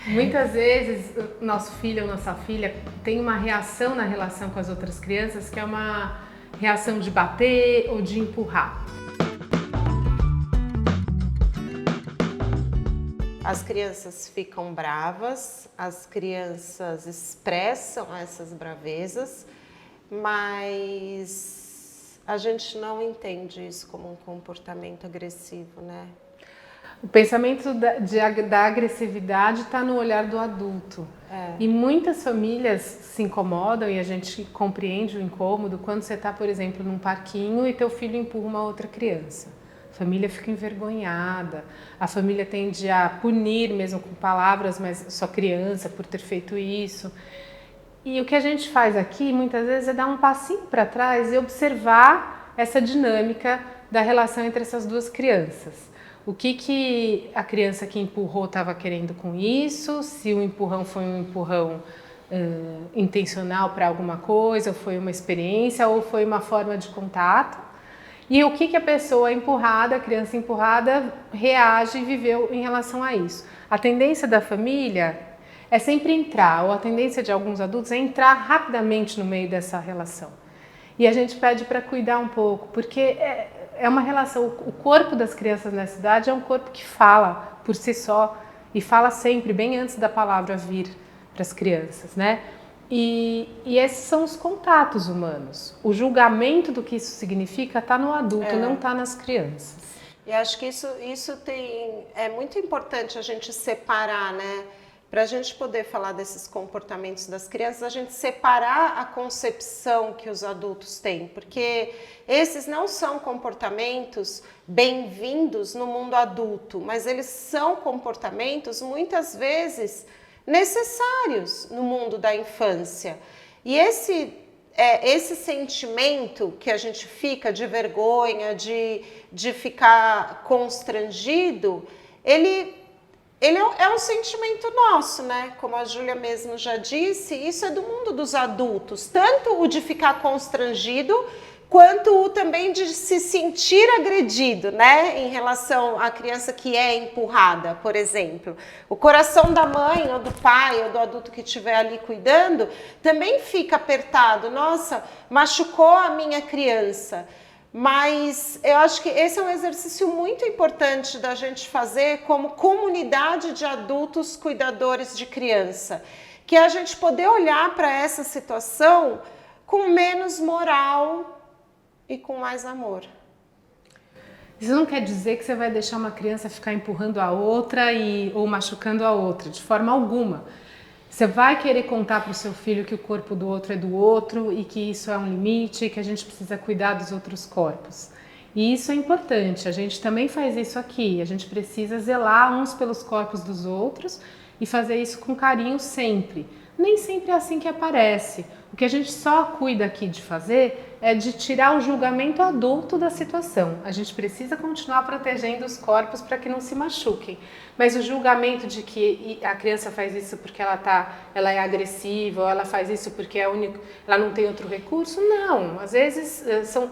Muitas vezes o nosso filho ou nossa filha tem uma reação na relação com as outras crianças que é uma reação de bater ou de empurrar. As crianças ficam bravas, as crianças expressam essas bravezas, mas a gente não entende isso como um comportamento agressivo, né? O pensamento da agressividade está no olhar do adulto. E muitas famílias se incomodam e a gente compreende o incômodo quando você está, por exemplo, num parquinho e teu filho empurra uma outra criança. A família fica envergonhada, a família tende a punir mesmo com palavras, mas sua criança por ter feito isso. E o que a gente faz aqui muitas vezes é dar um passinho para trás e observar essa dinâmica da relação entre essas duas crianças. O que a criança que empurrou estava querendo com isso, se o empurrão foi um empurrão intencional para alguma coisa, ou foi uma experiência, ou foi uma forma de contato. E o que a pessoa empurrada, a criança empurrada, reage e viveu em relação a isso. A tendência da família é sempre entrar, ou a tendência de alguns adultos é entrar rapidamente no meio dessa relação. E a gente pede para cuidar um pouco, porque é uma relação, o corpo das crianças nessa idade é um corpo que fala por si só, e fala sempre, bem antes da palavra vir para as crianças, né? E esses são os contatos humanos. O julgamento do que isso significa está no adulto, não está nas crianças. E acho que isso é muito importante a gente separar, né? Para a gente poder falar desses comportamentos das crianças, a gente separar a concepção que os adultos têm, porque esses não são comportamentos bem-vindos no mundo adulto, mas eles são comportamentos muitas vezes necessários no mundo da infância. E esse sentimento que a gente fica de vergonha, de ficar constrangido, ele é um sentimento nosso, né? Como a Júlia mesmo já disse, isso é do mundo dos adultos. Tanto o de ficar constrangido, quanto o também de se sentir agredido, né? Em relação à criança que é empurrada, por exemplo. O coração da mãe, ou do pai, ou do adulto que estiver ali cuidando, também fica apertado. Nossa, machucou a minha criança. Mas eu acho que esse é um exercício muito importante da gente fazer como comunidade de adultos cuidadores de criança, que é a gente poder olhar para essa situação com menos moral e com mais amor. Isso não quer dizer que você vai deixar uma criança ficar empurrando a outra ou machucando a outra, de forma alguma. Você vai querer contar para o seu filho que o corpo do outro é do outro e que isso é um limite, que a gente precisa cuidar dos outros corpos. E isso é importante, a gente também faz isso aqui, a gente precisa zelar uns pelos corpos dos outros e fazer isso com carinho sempre. Nem sempre é assim que aparece. O que a gente só cuida aqui de fazer é de tirar o julgamento adulto da situação. A gente precisa continuar protegendo os corpos para que não se machuquem. Mas o julgamento de que a criança faz isso porque ela é agressiva, ou ela faz isso porque ela não tem outro recurso, não. Às vezes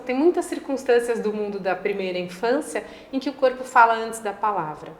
tem muitas circunstâncias do mundo da primeira infância em que o corpo fala antes da palavra.